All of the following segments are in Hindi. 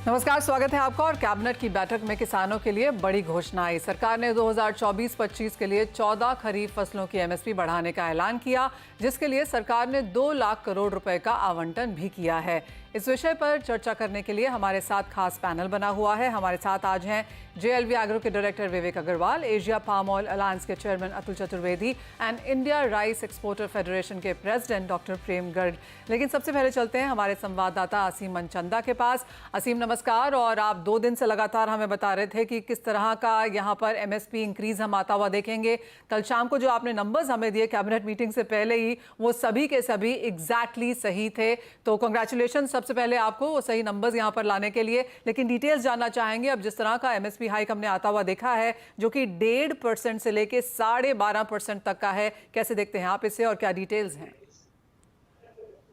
नमस्कार, स्वागत है आपका। और कैबिनेट की बैठक में किसानों के लिए बड़ी घोषणा आई। सरकार ने 2024-25 के लिए 14 खरीफ फसलों की एमएसपी बढ़ाने का ऐलान किया, जिसके लिए सरकार ने 2 लाख करोड़ रुपए का आवंटन भी किया है। इस विषय पर चर्चा करने के लिए हमारे साथ खास पैनल बना हुआ है। हमारे साथ आज हैं जेएलवी एग्रो के director Vivek Agarwal, Asia Palm Oil Alliance के chairman Atul Chaturvedi and India Rice Exporter Federation के प्रेसिडेंट डॉक्टर प्रेम गर्ग। लेकिन सबसे पहले चलते हैं हमारे संवाददाता असीम मनचंदा के पास। असीम, नमस्कार। और आप 2 दिन से लगातार हमें बता रहे थे कि किस तरह का यहाँ पर एमएसपी इंक्रीज हम आता हुआ देखेंगे। कल शाम को जो आपने नंबर्स हमें दिए कैबिनेट मीटिंग से पहले ही, वो सभी के सभी एग्जैक्टली सही थे। तो कांग्रेचुलेशन सबसे पहले आपको वो सही नंबर्स यहाँ पर लाने के लिए। लेकिन डिटेल्स जानना चाहेंगे, अब जिस तरह का एमएसपी हाइक हमने आता हुआ देखा है, जो कि 1.5% से लेके 12.5% तक का है, कैसे देखते हैं आप इसे और क्या डिटेल्स हैं?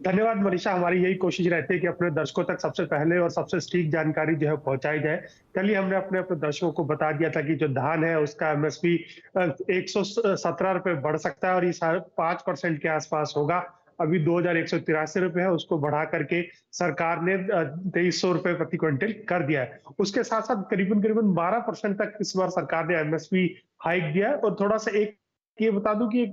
धन्यवाद मनीषा। हमारी यही कोशिश रहती है कि अपने दर्शकों तक सबसे पहले और सबसे सटीक जानकारी जो है पहुंचाई जाए। कल ही हमने अपने दर्शकों को बता दिया था कि जो धान है उसका एमएसपी 117 रुपए बढ़ सकता है और ये 5% के आसपास होगा। अभी 2183 रुपए है, उसको बढ़ा करके सरकार ने 2300 रुपए प्रति क्विंटल कर दिया है। उसके साथ साथ करीबन करीबन 12% तक इस बार सरकार ने एमएसपी हाइक दिया है। और थोड़ा सा एक ये बता दूं कि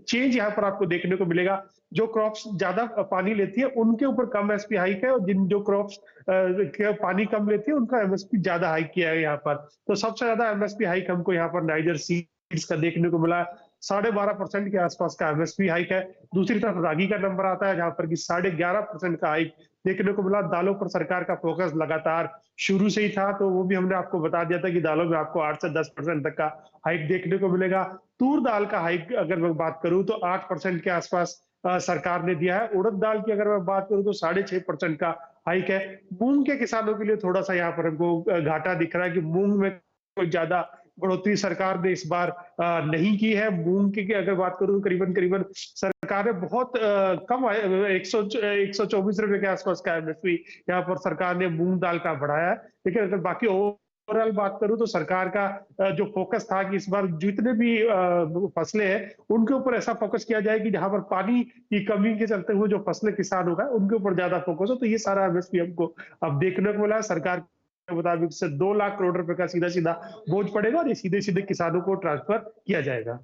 चेंज यहाँ पर आपको देखने को मिलेगा। जो क्रॉप्स ज्यादा पानी लेती है उनके ऊपर कम एमएसपी हाइक है, और जो क्रॉप्स पानी कम लेती है उनका एमएसपी ज्यादा हाइक किया है यहाँ पर। तो सबसे ज्यादा एमएसपी हाइक हमको यहाँ पर नाइजर सीड्स का देखने को मिला। 12.5% के आसपास का एमएसपी हाइक है। दूसरी तरफ रागी का नंबर आता है जहां पर कि 11.5% का हाइक देखने को मिला। दालों पर सरकार का फोकस लगातार शुरू से ही था, तो वो भी हमने आपको बता दिया था कि दालों में आपको 8 से 10% तक का हाइक देखने को मिलेगा। तूर दाल का हाइक अगर मैं बात करूं तो 8% के आसपास सरकार ने दिया है। उड़द दाल की अगर मैं बात करूं तो 6.5% का हाइक है। मूंग के किसानों के लिए थोड़ा सा यहाँ पर हमको घाटा दिख रहा है कि मूंग में कोई ज्यादा बढ़ोतरी सरकार ने इस बार नहीं की है। मूंग की अगर बात करूं तो करीबन करीबन सरकार ने बहुत कम 124 रुपए के आसपास का एमएसपी यहाँ पर सरकार ने मूंग दाल का बढ़ाया है। लेकिन अगर बाकी ओवरऑल बात करूं तो सरकार का जो फोकस था कि इस बार जितने भी फसलें हैं उनके ऊपर ऐसा फोकस किया जाए कि जहां पर पानी की कमी के चलते हुए जो फसलें किसान होगा उनके ऊपर ज्यादा फोकस हो। तो ये सारा एमएसपी हमको अब देखने को मिला है। सरकार के मुताबिक से 2 लाख करोड़ रुपए का सीधा सीधा बोझ पड़ेगा और ये सीधे सीधे किसानों को ट्रांसफर किया जाएगा।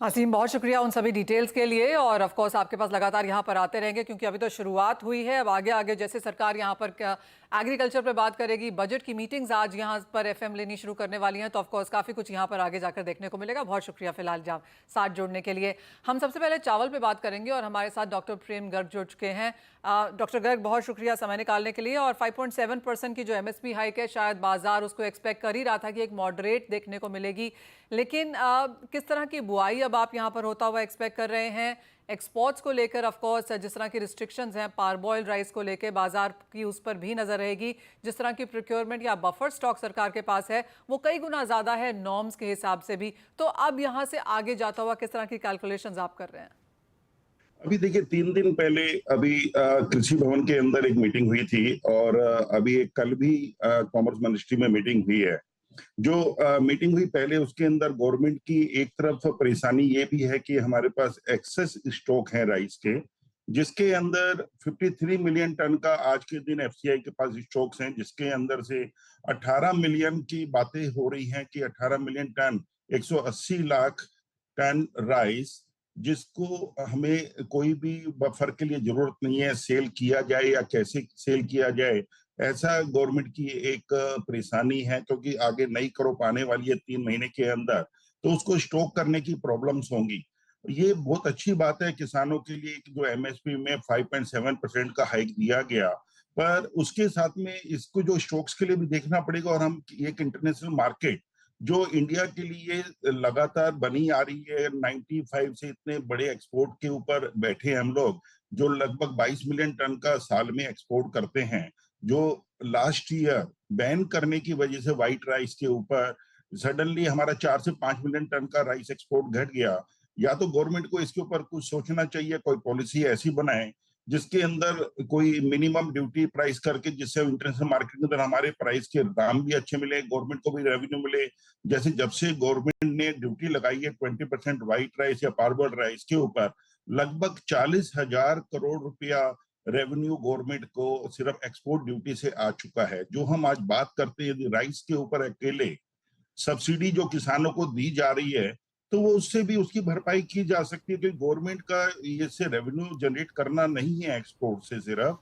असीम, बहुत शुक्रिया उन सभी डिटेल्स के लिए। और ऑफ कोर्स आपके पास लगातार यहाँ पर आते रहेंगे, क्योंकि अभी तो शुरुआत हुई है। अब आगे आगे जैसे सरकार यहाँ पर एग्रीकल्चर पे बात करेगी, बजट की मीटिंग्स आज यहाँ पर एफएम लेनी शुरू करने वाली हैं, तो ऑफ कोर्स काफ़ी कुछ यहाँ पर आगे जाकर देखने को मिलेगा। बहुत शुक्रिया फिलहाल साथ जोड़ने के लिए। हम सबसे पहले चावल पे बात करेंगे और हमारे साथ डॉक्टर प्रेम गर्ग जुड़ चुके हैं। डॉक्टर गर्ग, बहुत शुक्रिया समय निकालने के लिए। और 5.7% की जो एमएसपी हाइक है, शायद बाजार उसको एक्सपेक्ट कर ही रहा था कि एक मॉडरेट देखने को मिलेगी, लेकिन किस तरह की बुआई अब आप यहाँ पर होता हुआ एक्सपेक्ट कर रहे हैं? एक्सपोर्ट्स को लेकर ऑफ कोर्स जिस तरह की रिस्ट्रिक्शंस हैं, पारबॉइल्ड राइस को लेकर बाजार की उस पर भी नजर रहेगी। जिस तरह की प्रोक्योरमेंट या बफर स्टॉक सरकार के पास है वो कई गुना ज्यादा है नॉर्म्स के हिसाब से भी। तो अब यहाँ से आगे जाता हुआ किस तरह की कैलकुलेशंस आप कर रहे हैं? अभी देखिए, 3 दिन पहले अभी कृषि भवन के अंदर एक मीटिंग हुई थी और अभी कल भी कॉमर्स मिनिस्ट्री में मीटिंग हुई है। जो मीटिंग हुई पहले, उसके अंदर गवर्नमेंट की एक तरफ परेशानी ये भी है कि हमारे पास एक्सेस स्टॉक है राइस के, जिसके अंदर 53 मिलियन टन का आज के दिन एफसीआई के पास स्टॉक्स हैं, जिसके अंदर से 18 मिलियन की बातें हो रही हैं कि 18 million ton 180 lakh ton rice, जिसको हमें कोई भी बफर के लिए जरूरत नहीं है, सेल किया जाए या कैसे सेल किया जाए, ऐसा गवर्नमेंट की एक परेशानी है। क्योंकि आगे नई क्रॉप आने वाली है 3 महीने के अंदर, तो उसको स्टॉक करने की प्रॉब्लम्स होंगी। ये बहुत अच्छी बात है किसानों के लिए कि जो एमएसपी में 5.7% का हाइक दिया गया, पर उसके साथ में इसको जो स्टॉक्स के लिए भी देखना पड़ेगा। और हम एक इंटरनेशनल मार्केट जो इंडिया के लिए लगातार बनी आ रही है, 95 से इतने बड़े एक्सपोर्ट के ऊपर बैठे हैं हम लोग, जो लगभग 22 मिलियन टन का साल में एक्सपोर्ट करते हैं। जो लास्ट ईयर बैन करने की वजह से व्हाइट राइस के ऊपर सडनली हमारा 4 से 5 मिलियन टन का राइस एक्सपोर्ट घट गया। या तो गवर्नमेंट को इसके ऊपर कुछ सोचना चाहिए, कोई पॉलिसी ऐसी बनाए जिसके अंदर कोई मिनिमम ड्यूटी प्राइस करके, जिससे इंटरनेशनल मार्केट के अंदर हमारे प्राइस के दाम भी अच्छे मिले, गवर्नमेंट को भी रेवेन्यू मिले। जैसे जब से गवर्नमेंट ने ड्यूटी लगाई है 20% व्हाइट राइस या पार्बल्ड राइस के ऊपर, लगभग 40,000 करोड़ रुपया रेवेन्यू गवर्नमेंट को सिर्फ एक्सपोर्ट ड्यूटी से आ चुका है। जो हम आज बात करते हैं, यदि राइस के ऊपर अकेले सब्सिडी जो किसानों को दी जा रही है, तो वो उससे भी उसकी भरपाई की जा सकती है, क्योंकि गवर्नमेंट का ये से रेवेन्यू जनरेट करना नहीं है एक्सपोर्ट से सिर्फ,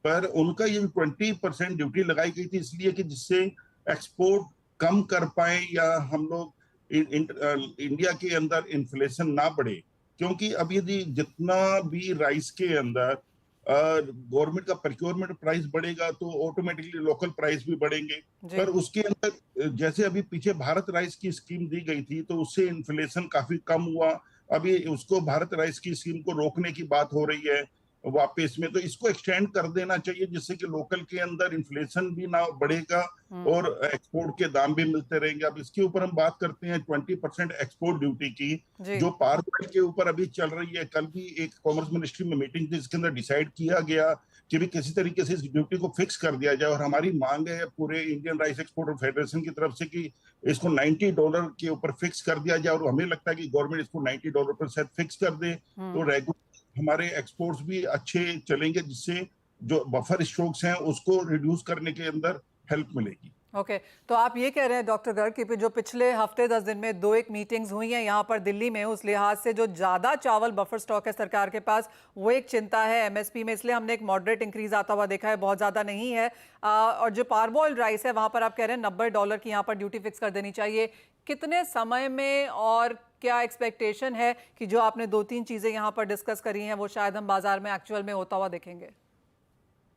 पर उनका ये 20% ड्यूटी लगाई गई थी इसलिए कि जिससे एक्सपोर्ट कम कर पाए या हम लोग इंडिया के अंदर इन्फ्लेशन ना बढ़े। क्योंकि अब यदि जितना भी राइस के अंदर गवर्नमेंट का प्रोक्योरमेंट प्राइस बढ़ेगा तो ऑटोमेटिकली लोकल प्राइस भी बढ़ेंगे। पर उसके अंदर जैसे अभी पीछे भारत राइस की स्कीम दी गई थी तो उससे इन्फ्लेशन काफी कम हुआ। अभी उसको भारत राइस की स्कीम को रोकने की बात हो रही है वापस में, तो इसको एक्सटेंड कर देना चाहिए जिससे कि लोकल के अंदर इन्फ्लेशन भी ना बढ़ेगा और एक्सपोर्ट के दाम भी मिलते रहेंगे। अब इसके ऊपर हम बात करते हैं 20% एक्सपोर्ट ड्यूटी की, जो पार्लियामेंट के ऊपर अभी चल रही है। कल भी एक कॉमर्स मिनिस्ट्री में मीटिंग थी, इसके अंदर डिसाइड किया गया कि भी किसी तरीके से इस ड्यूटी को फिक्स कर दिया जाए। और हमारी मांग है पूरे इंडियन राइस एक्सपोर्टर फेडरेशन की तरफ से कि इसको $90 के ऊपर फिक्स कर दिया जाए। और हमें लगता है कि गवर्नमेंट इसको $90 पर शायद फिक्स कर दे तो रेगुलर हमारे एक्सपोर्ट्स भी अच्छे चलेंगे, जिससे जो बफर स्टॉक्स हैं उसको रिड्यूस करने के अंदर हेल्प मिलेगी। ओके, तो आप ये कह रहे हैं डॉक्टर गर्ग कि जो पिछले हफ्ते 10 दिन में 2-1 मीटिंग्स हुई हैं यहाँ पर दिल्ली में, उस लिहाज से जो ज़्यादा चावल बफर स्टॉक है सरकार के पास वो एक चिंता है एमएसपी में, इसलिए हमने एक मॉडरेट इंक्रीज आता हुआ देखा है, बहुत ज़्यादा नहीं है। और जो पारबॉइल्ड राइस है वहाँ पर आप कह रहे हैं $90 की यहाँ पर ड्यूटी फिक्स कर देनी चाहिए। कितने समय में और क्या एक्सपेक्टेशन है कि जो आपने 2-3 चीज़ें यहाँ पर डिस्कस करी हैं वो शायद हम बाजार में एक्चुअल में होता हुआ देखेंगे?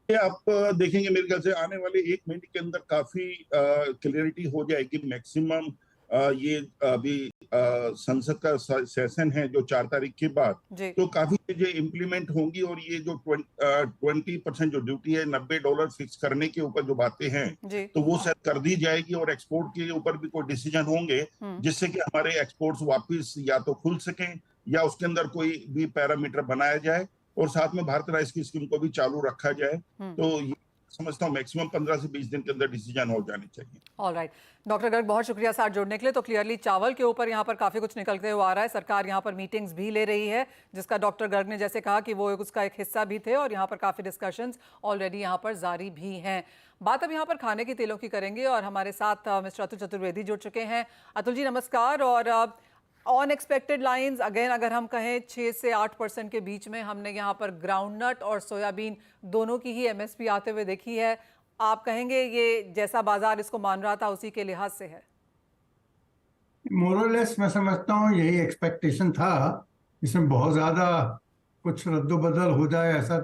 आप देखेंगे मेरे ख्याल से आने वाले 1 महीने के अंदर काफी क्लियरिटी हो जाएगी। मैक्सिमम ये अभी संसद का सेशन है जो 4 तारीख के बाद, तो काफी चीजें इम्प्लीमेंट होंगी। और ये जो 20% जो ड्यूटी है $90 फिक्स करने के ऊपर जो बातें हैं तो वो शायद कर दी जाएगी। और एक्सपोर्ट के ऊपर भी कोई डिसीजन होंगे जिससे कि हमारे एक्सपोर्ट्स वापस या तो खुल सकें या उसके अंदर कोई भी पैरामीटर बनाया जाए और साथ में भारत राइस की स्कीम को भी चालू रखा जाए। तो ये समझता हूँ मैक्सिमम 15 से 20 दिन के अंदर डिसीजन हो जाने चाहिए। ऑलराइट, डॉक्टर गर्ग बहुत शुक्रिया साथ जुड़ने के लिए। तो क्लियरली चावल के ऊपर यहाँ पर काफी कुछ निकलते हुए आ रहा है, सरकार यहाँ पर मीटिंग्स भी ले रही है जिसका डॉक्टर गर्ग ने जैसे कहा कि वो उसका एक हिस्सा भी थे और यहाँ पर काफी डिस्कशंस ऑलरेडी यहाँ पर जारी भी हैं। बात अब यहाँ पर खाने की तेलों की करेंगे और हमारे साथ मिस्टर अतुल चतुर्वेदी जुड़ चुके हैं। अतुल जी नमस्कार। और ऑन एक्सपेक्टेड लाइंस अगेन अगर हम कहें 6 से 8% के बीच में हमने यहाँ पर ग्राउंडनट और सोयाबीन दोनों की ही एमएसपी आते हुए देखी है। आप कहेंगे ये जैसा बाजार इसको मान रहा था उसी के लिहाज से है? मोरलेस मैं समझता हूँ यही एक्सपेक्टेशन था। इसमें बहुत ज्यादा कुछ रद्दोबदल हो जाए ऐसा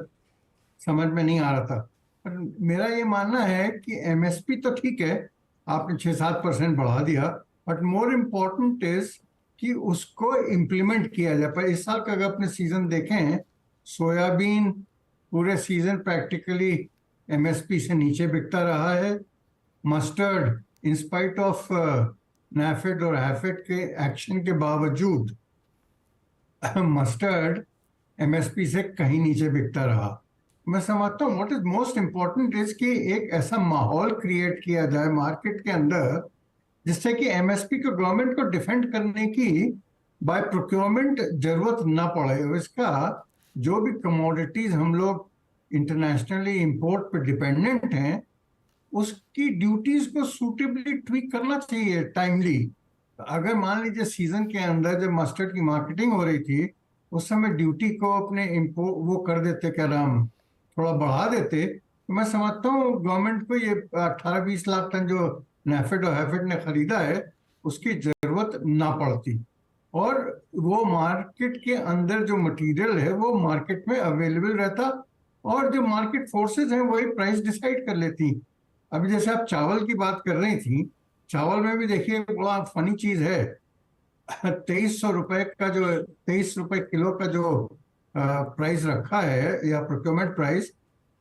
समझ में नहीं आ रहा था। पर मेरा ये मानना है कि एमएसपी तो ठीक है, आपने 6-7% बढ़ा दिया, बट मोर इम्पोर्टेंट इज कि उसको इम्प्लीमेंट किया जाए। पर इस साल का अगर अपने सीजन देखें, सोयाबीन पूरे सीजन प्रैक्टिकली एमएसपी से नीचे बिकता रहा है। Mustard in spite of NAFED और हैफेड के एक्शन के बावजूद मस्टर्ड एमएसपी से कहीं नीचे बिकता रहा। मैं समझता हूँ what is most important is कि एक ऐसा माहौल क्रिएट किया जाए मार्केट के अंदर जिससे कि एमएसपी को गवर्नमेंट को डिफेंड करने की बाय प्रोक्योरमेंट जरूरत ना पड़े। और इसका जो भी कमोडिटीज हम लोग इंटरनेशनली इंपोर्ट पे डिपेंडेंट हैं उसकी ड्यूटीज को सूटेबली ट्वीक करना चाहिए टाइमली। अगर मान लीजिए सीजन के अंदर जब मस्टर्ड की मार्केटिंग हो रही थी उस समय ड्यूटी को अपने इम्पोर्ट वो कर देते, क्या नाम, थोड़ा बढ़ा देते, तो मैं समझता हूँ गवर्नमेंट को ये 18-20 लाख टन जो नाफेड और हैफेड ने खरीदा है उसकी जरूरत ना पड़ती और वो मार्केट के अंदर जो मटेरियल है वो मार्केट में अवेलेबल रहता और जो मार्केट फोर्सेस हैं वही प्राइस डिसाइड कर लेती। अभी जैसे आप चावल की बात कर रही थी, चावल में भी देखिए बड़ा फनी चीज है। 2300 रुपए का जो 23 रुपए किलो का जो प्राइस रखा है या प्रोक्योरमेंट प्राइस,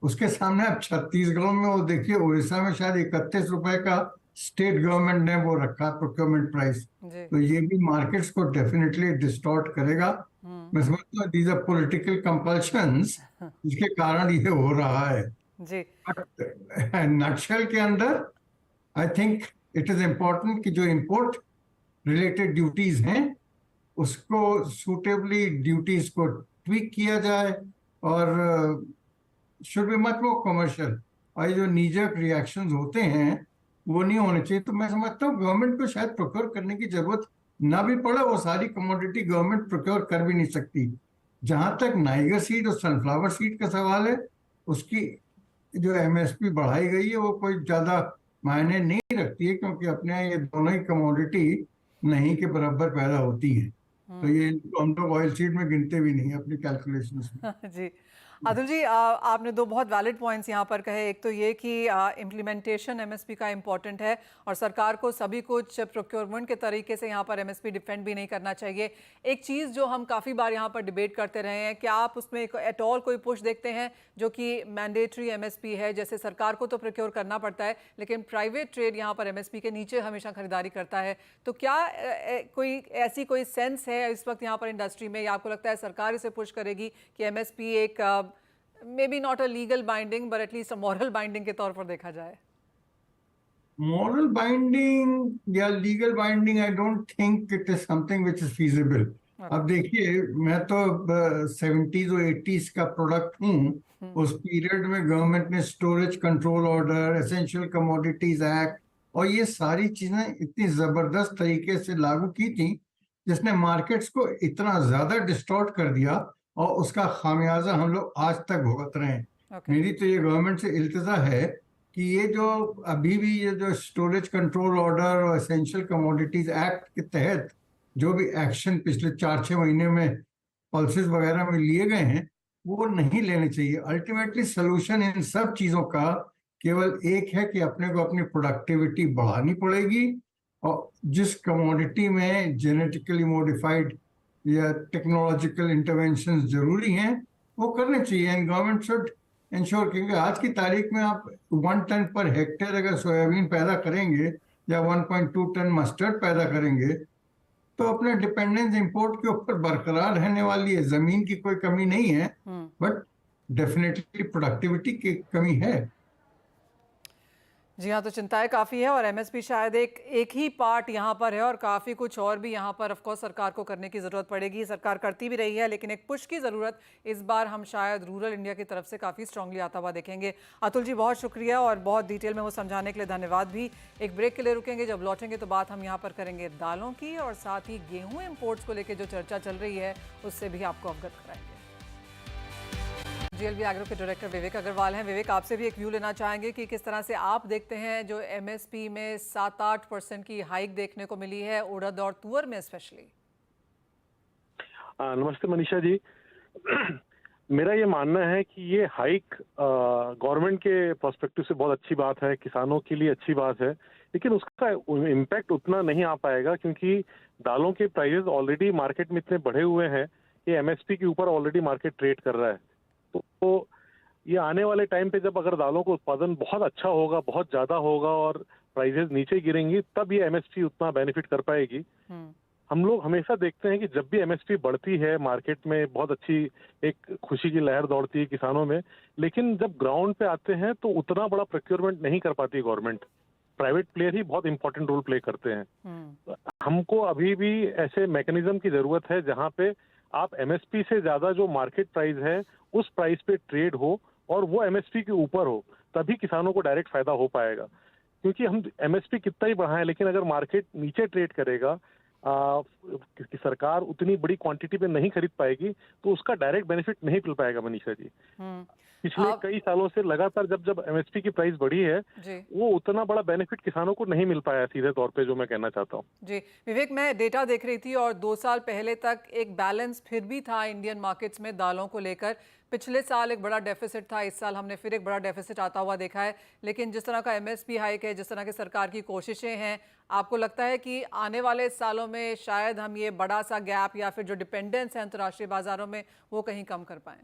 उसके सामने आप छत्तीसगढ़ में वो देखिए, उड़ीसा में शायद 31 रुपए का स्टेट गवर्नमेंट ने वो रखा प्रोक्योरमेंट प्राइस। तो ये भी मार्केट्स को डेफिनेटली डिस्टॉर्ट करेगा। मैं समझता हूँ दीज आर पॉलिटिकल कंपल्शंस जिसके कारण ये हो रहा है जी। नटशेल के अंदर I think it is important कि जो इंपोर्ट रिलेटेड ड्यूटीज हैं उसको सूटेबली ड्यूटीज को ट्वीक किया जाए और should be much more commercial. और ये जो नीजक रिएक्शंस होते हैं वो नहीं होने चाहिए। तो मैं समझता हूँ गवर्नमेंट को शायद प्रोक्योर करने की जरूरत ना भी पड़े, वो सारी कमोडिटी गवर्नमेंट प्रोक्योर कर भी नहीं सकती। जहां तक नाइगर सीड और सनफ्लावर सीड का सवाल है, उसकी जो एमएसपी बढ़ाई गई है वो कोई ज्यादा मायने नहीं रखती है, क्योंकि अपने यहाँ ये दोनों ही कमोडिटी नहीं के बराबर पैदा होती है। तो ये हम लोग ऑयल सीड में गिनते भी नहीं है अपनी कैलकुलेशंस में। जी। अतुल जी, आपने दो बहुत वैलिड पॉइंट्स यहाँ पर कहे। एक तो ये कि इम्प्लीमेंटेशन एमएसपी का इम्पॉर्टेंट है और सरकार को सभी कुछ प्रोक्योरमेंट के तरीके से यहाँ पर एमएसपी डिफेंड भी नहीं करना चाहिए। एक चीज़ जो हम काफ़ी बार यहाँ पर डिबेट करते रहे हैं, क्या आप उसमें एट ऑल कोई पुश देखते हैं जो कि मैंडेटरी एमएसपी है? जैसे सरकार को तो प्रोक्योर करना पड़ता है, लेकिन प्राइवेट ट्रेड यहाँ पर एमएसपी के नीचे हमेशा खरीदारी करता है। तो क्या कोई ऐसी कोई सेंस है इस वक्त यहाँ पर इंडस्ट्री में, या आपको लगता है सरकार इसे पुश करेगी कि एमएसपी एक may be not a legal binding but at least a moral binding के तौर पर देखा जाए? मॉरल बाइंडिंग या legal binding, I don't think it is something which is feasible. अब देखिए, मैं तो 70s और 80s का प्रोडक्ट हूँ। उस पीरियड में गवर्नमेंट ने storage control order, essential commodities act और ये सारी चीजें इतनी जबरदस्त तरीके से लागू की थी, जिसने मार्केट्स को इतना ज्यादा डिस्टॉर्ट कर दिया और उसका खामियाजा हम लोग आज तक भुगत रहे हैं। मेरी तो ये गवर्नमेंट से इल्तिजा है कि ये जो अभी भी ये जो स्टोरेज कंट्रोल ऑर्डर और एसेंशियल कमोडिटीज एक्ट के तहत जो भी एक्शन पिछले 4-6 महीने में पल्सेस वगैरह में लिए गए हैं, वो नहीं लेने चाहिए। अल्टीमेटली सोल्यूशन इन सब चीजों का केवल एक है कि अपने को अपनी प्रोडक्टिविटी बढ़ानी पड़ेगी और जिस कमोडिटी में जेनेटिकली मॉडिफाइड या टेक्नोलॉजिकल इंटरवेंशन जरूरी हैं वो करने चाहिए। एंड गवर्नमेंट शुड इंश्योर, क्योंकि आज की तारीख में आप 1 टन पर हेक्टेयर अगर सोयाबीन पैदा करेंगे या 1.2 टन मस्टर्ड पैदा करेंगे तो अपने डिपेंडेंस इंपोर्ट के ऊपर बरकरार रहने वाली है। जमीन की कोई कमी नहीं है, बट डेफिनेटली प्रोडक्टिविटी की कमी है। जी हाँ, तो चिंताएं काफ़ी है और एमएसपी शायद एक ही पार्ट यहाँ पर है और काफ़ी कुछ और भी यहाँ पर ऑफ कोर्स सरकार को करने की ज़रूरत पड़ेगी। सरकार करती भी रही है, लेकिन एक पुश की ज़रूरत इस बार हम शायद रूरल इंडिया की तरफ से काफ़ी स्ट्रांगली आता हुआ देखेंगे। अतुल जी, बहुत शुक्रिया और बहुत डिटेल में वो समझाने के लिए धन्यवाद भी। एक ब्रेक के लिए रुकेंगे, जब लौटेंगे तो बात हम यहाँ पर करेंगे दालों की और साथ ही गेहूँ इम्पोर्ट्स को लेकर जो चर्चा चल रही है उससे भी आपको अवगत कराएंगे। जीएलवी एग्रो के डायरेक्टर विवेक अग्रवाल हैं। विवेक, आपसे भी एक व्यू लेना चाहेंगे कि किस तरह से आप देखते हैं जो एमएसपी में 7-8% की हाइक देखने को मिली है उड़द और तुअर में स्पेशली। नमस्ते मनीषा जी। मेरा ये मानना है कि ये हाइक गवर्नमेंट के पर्सपेक्टिव से बहुत अच्छी बात है, किसानों के लिए अच्छी बात है, लेकिन उसका इम्पैक्ट उतना नहीं आ पाएगा क्योंकि दालों के प्राइसेस ऑलरेडी मार्केट में इतने बढ़े हुए हैं कि एमएसपी के ऊपर ऑलरेडी मार्केट ट्रेड कर रहा है। तो ये आने वाले टाइम पे जब अगर दालों का उत्पादन बहुत अच्छा होगा, बहुत ज्यादा होगा और प्राइसेस नीचे गिरेंगी, तब ये एमएसपी उतना बेनिफिट कर पाएगी। हम लोग हमेशा देखते हैं कि जब भी एमएसपी बढ़ती है मार्केट में बहुत अच्छी एक खुशी की लहर दौड़ती है किसानों में, लेकिन जब ग्राउंड पे आते हैं तो उतना बड़ा प्रोक्योरमेंट नहीं कर पाती गवर्नमेंट। प्राइवेट प्लेयर ही बहुत इंपॉर्टेंट रोल प्ले करते हैं। हमको अभी भी ऐसे मैकेनिज्म की जरूरत है जहां पे आप एमएसपी से ज्यादा जो मार्केट प्राइस है उस प्राइस पे ट्रेड हो और वो एमएसपी के ऊपर हो, तभी किसानों को डायरेक्ट फायदा हो पाएगा। क्योंकि हम एमएसपी कितना ही बढ़ाएं, लेकिन अगर मार्केट नीचे ट्रेड करेगा, कि सरकार उतनी बड़ी क्वांटिटी में नहीं खरीद पाएगी, तो उसका डायरेक्ट बेनिफिट नहीं मिल पाएगा मनीषा जी। पिछले कई सालों से लगातार जब एमएसपी की प्राइस बढ़ी है, वो उतना बड़ा बेनिफिट किसानों को नहीं मिल पाया सीधे तौर पे, जो मैं कहना चाहता हूँ। जी विवेक, मैं डेटा देख रही थी और 2 साल पहले तक एक बैलेंस फिर भी था इंडियन मार्केट्स में दालों को लेकर। पिछले साल एक बड़ा डेफिसिट था, इस साल हमने फिर एक बड़ा डेफिसिट आता हुआ देखा है। लेकिन जिस तरह का एमएसपी हाइक है, जिस तरह की सरकार की कोशिशें हैं, आपको लगता है कि आने वाले सालों में शायद हम ये बड़ा सा गैप या फिर जो डिपेंडेंस है अंतर्राष्ट्रीय बाजारों में वो कहीं कम कर पाएं?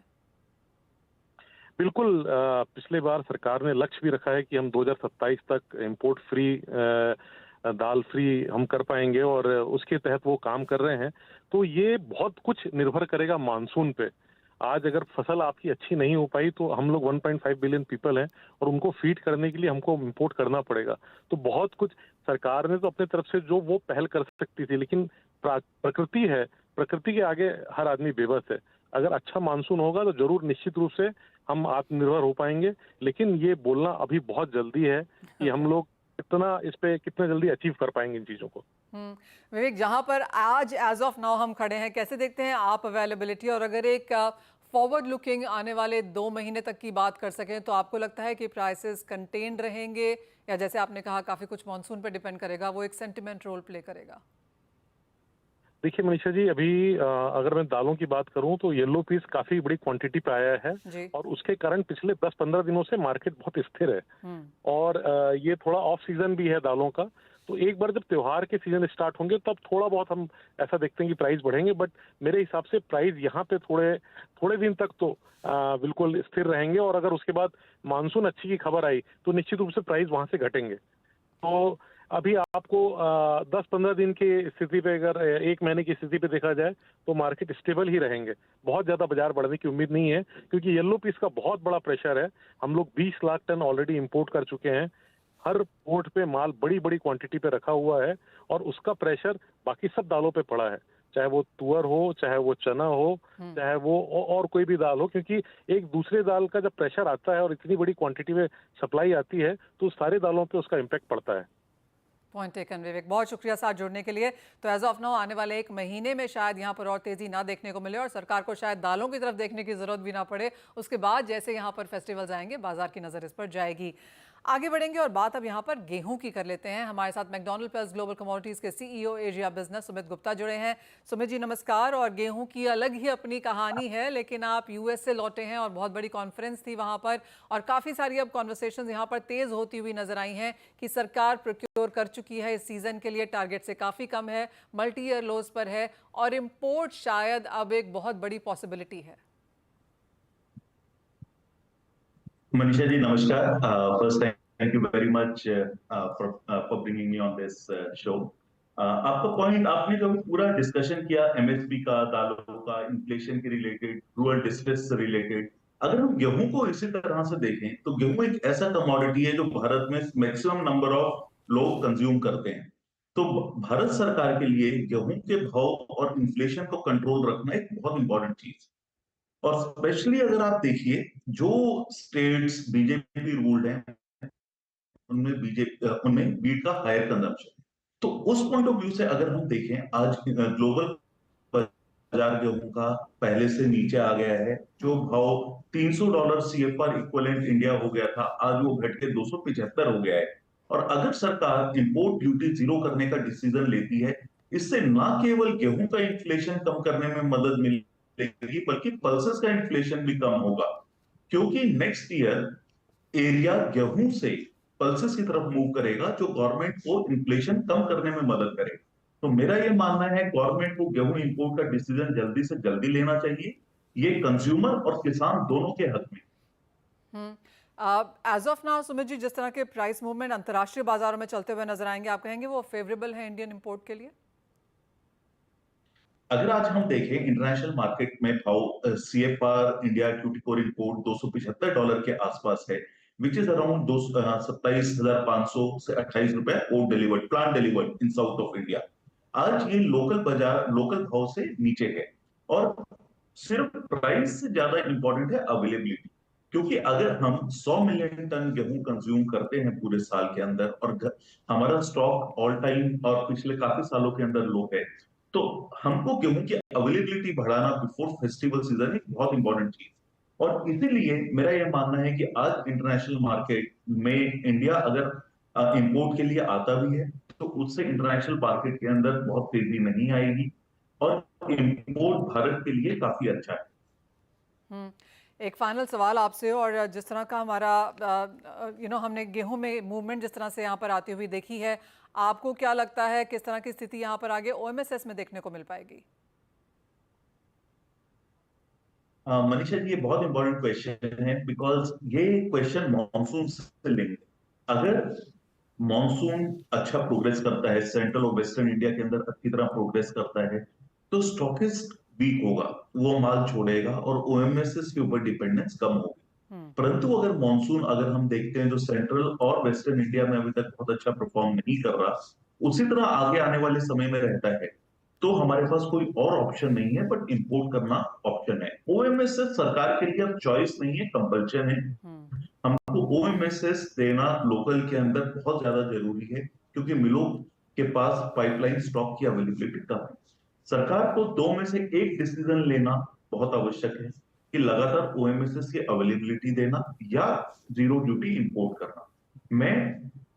बिल्कुल। पिछले बार सरकार ने लक्ष्य भी रखा है कि हम 2027 तक इंपोर्ट फ्री, दाल फ्री हम कर पाएंगे और उसके तहत वो काम कर रहे हैं। तो ये बहुत कुछ निर्भर करेगा मानसून पे। आज अगर फसल आपकी अच्छी नहीं हो पाई तो हम लोग 1.5 बिलियन पीपल हैं और उनको फीड करने के लिए हमको इंपोर्ट करना पड़ेगा। तो बहुत कुछ सरकार ने तो अपने तरफ से जो वो पहल कर सकती थी, लेकिन प्रकृति है, प्रकृति के आगे हर आदमी बेबस है। अगर अच्छा मानसून होगा तो जरूर निश्चित रूप से हम आत्मनिर्भर हो पाएंगे। लेकिन ये बोलना अभी बहुत जल्दी है कि हम लोग कितना जल्दी अचीव कर पाएंगे इन चीजों को। विवेक, जहां पर आज एज ऑफ नाउ हम खड़े हैं, कैसे देखते हैं आप अवेलेबिलिटी, और अगर एक फॉरवर्ड लुकिंग आने वाले 2 महीने तक की बात कर सकें तो आपको लगता है कि प्राइसेस कंटेन रहेंगे, या जैसे आपने कहा काफी कुछ मॉनसून पर डिपेंड करेगा, वो एक सेंटिमेंट रोल प्ले करेगा? देखिए मनीषा जी, अभी अगर मैं दालों की बात करूं तो येलो पीस काफी बड़ी क्वांटिटी पे आया है जी। और उसके कारण पिछले 10-15 दिनों से मार्केट बहुत स्थिर है। और ये थोड़ा ऑफ सीजन भी है दालों का, तो एक बार जब त्योहार के सीजन स्टार्ट होंगे तब थोड़ा बहुत हम ऐसा देखते हैं कि प्राइस बढ़ेंगे। बट मेरे हिसाब से प्राइस यहाँ पे थोड़े दिन तक तो बिल्कुल स्थिर रहेंगे, और अगर उसके बाद मानसून अच्छी की खबर आई तो निश्चित रूप से प्राइस वहां से घटेंगे। तो अभी आपको 10-15 दिन की स्थिति पे, अगर 1 महीने की स्थिति पे देखा जाए तो मार्केट स्टेबल ही रहेंगे। बहुत ज्यादा बाजार बढ़ने की उम्मीद नहीं है, क्योंकि येलो पीस का बहुत बड़ा प्रेशर है। हम लोग 20 लाख टन ऑलरेडी इंपोर्ट कर चुके हैं। हर पोर्ट पे माल बड़ी बड़ी क्वांटिटी पे रखा हुआ है, और उसका प्रेशर बाकी सब दालों पे पड़ा है, चाहे वो तुअर हो, चाहे वो चना हो, चाहे वो और कोई भी दाल हो। क्योंकि एक दूसरे दाल का जब प्रेशर आता है और इतनी बड़ी क्वांटिटी में सप्लाई आती है तो सारे दालों पे उसका इम्पैक्ट पड़ता है। पॉइंट टेकन विवेक, बहुत शुक्रिया साथ जुड़ने के लिए। तो एज ऑफ नाउ आने वाले 1 महीने में शायद यहाँ पर और तेजी ना देखने को मिले, और सरकार को शायद दालों की तरफ देखने की जरूरत भी ना पड़े। उसके बाद जैसे यहाँ पर फेस्टिवल्स आएंगे, बाजार की नजर इस पर जाएगी। आगे बढ़ेंगे और बात अब यहाँ पर गेहूं की कर लेते हैं। हमारे साथ मैकडॉनल्ड प्लस ग्लोबल कमोडिटीज के CEO Asia business Sumit Gupta जुड़े हैं। सुमित जी नमस्कार। और गेहूं की अलग ही अपनी कहानी है, लेकिन आप यूएस से लौटे हैं और बहुत बड़ी कॉन्फ्रेंस थी वहां पर, और काफी सारी अब कॉन्वर्सेशंस यहाँ पर तेज होती हुई नजर आई हैं कि सरकार प्रोक्योर कर चुकी है इस सीजन के लिए, टारगेट से काफी कम है, मल्टी ईयर लोज पर है, और इम्पोर्ट शायद अब एक बहुत बड़ी पॉसिबिलिटी है। Manisha ji, namaskar. First, thank you very much for bringing me on this show. आपका पॉइंट, आपने जो पूरा डिस्कशन किया एमएसपी का, दालों का, इन्फ्लेशन के रिलेटेड, रूरल डिस्ट्रेस से रिलेटेड, अगर हम गेहूं को इसी तरह से देखें तो गेहूं एक ऐसा कमोडिटी है जो भारत में मैक्सिमम नंबर ऑफ लोग कंज्यूम करते हैं। तो भारत सरकार के लिए गेहूं के भाव और इन्फ्लेशन को कंट्रोल रखना एक बहुत इंपॉर्टेंट चीज। और स्पेशली अगर आप देखिए, जो स्टेट्स बीजेपी रूल्ड हैं उनमें वीट का हायर कंजम्पशन, तो उस पॉइंट ऑफ व्यू से अगर हम देखें, आज ग्लोबल बाजार गेहूं का पहले से नीचे आ गया है। जो भाव $300 CFR इक्विवेलेंट इंडिया हो गया था, आज वो घट के 275 हो गया है। और अगर सरकार इंपोर्ट ड्यूटी जीरो करने का डिसीजन लेती है, इससे न केवल गेहूं का इन्फ्लेशन कम करने में मदद मिलेगी, बल्कि पल्सेस का इन्फ्लेशन भी कम होगा। क्योंकि नेक्स्ट ईयर एरिया गेहूं से पल्सेस की तरफ मूव करेगा, जो गवर्नमेंट को इन्फ्लेशन कम करने में मदद करेगा। तो मेरा ये मानना है गवर्नमेंट को गेहूं इंपोर्ट का डिसीजन जल्दी से जल्दी लेना चाहिए। ये कंज्यूमर और किसान दोनों के हक में। As of now Sumit ji, जिस तरह के प्राइस मूवमेंट अंतर्राष्ट्रीय बाजारों में चलते हुए नजर आएंगे, आप कहेंगे वो फेवरेबल है इंडियन इंपोर्ट के लिए? अगर आज हम देखें इंटरनेशनल मार्केट में भाव CFR India duty core import $275 के आसपास है, विच इज अराउंड 27,500 से 28 रुपए port delivered, plant delivered in south of India. आज ये लोकल बाजार, लोकल भाव से नीचे है, और सिर्फ प्राइस से ज्यादा इंपॉर्टेंट है अवेलेबिलिटी। क्योंकि अगर हम 100 मिलियन टन गेहूं कंज्यूम करते हैं पूरे साल के अंदर, और हमारा स्टॉक ऑल टाइम और पिछले काफी सालों के अंदर लो है, तो हमको गेहूं की अवेलेबिलिटी बढ़ाना बिफोर फेस्टिवल सीजन एक बहुत इंपॉर्टेंट चीज। और इसीलिए मेरा यह मानना है कि आज इंटरनेशनल मार्केट में इंडिया अगर इंपोर्ट के लिए आता भी है, तो उससे इंटरनेशनल मार्केट के अंदर बहुत तेजी नहीं आएगी, और इंपोर्ट भारत के लिए काफी अच्छा है। एक फाइनल सवाल आपसे, और जिस तरह का हमारा हमने गेहूं में मूवमेंट जिस तरह से यहाँ पर आती हुई देखी है, आपको क्या लगता है किस तरह की स्थिति यहाँ पर आगे OMSS में देखने को मिल पाएगी? मनीषा जी, ये बहुत इंपॉर्टेंट क्वेश्चन है, बिकॉज ये क्वेश्चन मॉनसून से लिंक्ड है। अगर मॉनसून अच्छा प्रोग्रेस करता है, सेंट्रल और वेस्टर्न इंडिया के अंदर अच्छी तरह प्रोग्रेस करता है, तो स्टॉकिस्ट वीक होगा, वो माल छोड़ेगा और OMSS के ऊपर डिपेंडेंस कम होगी। परंतु अगर मॉनसून, अगर हम देखते हैं जो सेंट्रल और वेस्टर्न इंडिया में अभी तक बहुत अच्छा परफॉर्म नहीं कर रहा, उसी तरह आगे आने वाले समय में रहता है, तो हमारे पास कोई और ऑप्शन नहीं है, बट इंपोर्ट करना ऑप्शन है। ओएमएसएस सरकार के लिए अब चॉइस नहीं है, कंपल्शन है। हमको ओएमएसएस देना लोकल के अंदर बहुत ज्यादा जरूरी है, क्योंकि मिलों के पास पाइपलाइन स्टॉक की अवेलेबिलिटी कम है। सरकार को दो में से एक डिसीजन लेना बहुत आवश्यक है कि लगातार ओएमएसएस की अवेलेबिलिटी देना या जीरो ड्यूटी इंपोर्ट करना। मैं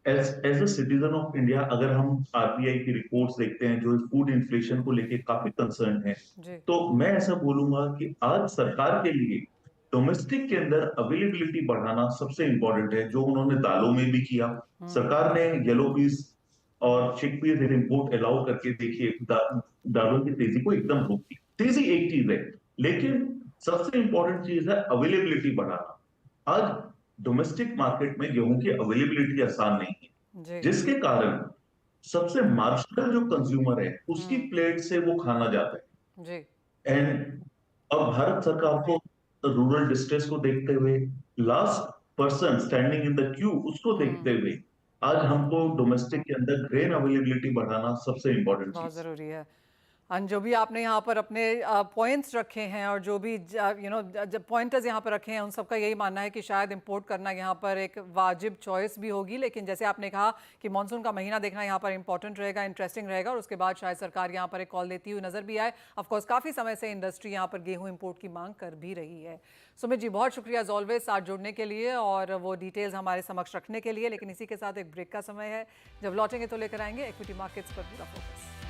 as a citizen of India, अगर हम आरबीआई की रिपोर्ट्स देखते हैं जो फूड इन्फ्लेशन को लेके काफी कंसर्न है, तो मैं ऐसा बोलूंगा कि आज सरकार के लिए डोमेस्टिक के अंदर अवेलेबिलिटी बढ़ाना सबसे इंपॉर्टेंट है, जो उन्होंने दालों में भी किया। सरकार ने येलो पीस और चिकपीस इंपोर्ट अलाउ करके देखिए दालों की तेजी को एकदम रोक दी। तेजी एक चीज है, लेकिन सबसे इंपॉर्टेंट चीज है अवेलेबिलिटी बढ़ाना। आज डोमेस्टिक मार्केट में गेहूं की अवेलेबिलिटी आसान नहीं है, जिसके कारण सबसे मार्जिनल जो कंज्यूमर है उसकी प्लेट से वो खाना जाता है। एंड अब भारत सरकार को रूरल डिस्ट्रेस को देखते हुए, last person standing in the Q उसको देखते हुए, आज हमको डोमेस्टिक के अंदर ग्रेन अवेलेबिलिटी बढ़ाना सबसे इंपॉर्टेंट बहुत चीज। ज़रूरी है। जो भी आपने यहाँ पर अपने पॉइंट्स रखे हैं और जो भी जब पॉइंटर्स यहाँ पर रखे हैं, उन सबका यही मानना है कि शायद इंपोर्ट करना यहाँ पर एक वाजिब चॉइस भी होगी। लेकिन जैसे आपने कहा कि मानसून का महीना देखना यहाँ पर इंपॉर्टेंट रहेगा, इंटरेस्टिंग रहेगा, और उसके बाद शायद सरकार यहाँ पर एक कॉल देती हुई नजर भी आए। ऑफकोर्स काफ़ी समय से इंडस्ट्री यहाँ पर गेहूँ इंपोर्ट की मांग कर भी रही है। सुमित जी, बहुत शुक्रिया एज ऑलवेज साथ जुड़ने के लिए और वो डिटेल्स हमारे समक्ष रखने के लिए। लेकिन इसी के साथ एक ब्रेक का समय है, जब लौटेंगे तो लेकर आएंगे इक्विटी मार्केट्स पर पूरा फोकस।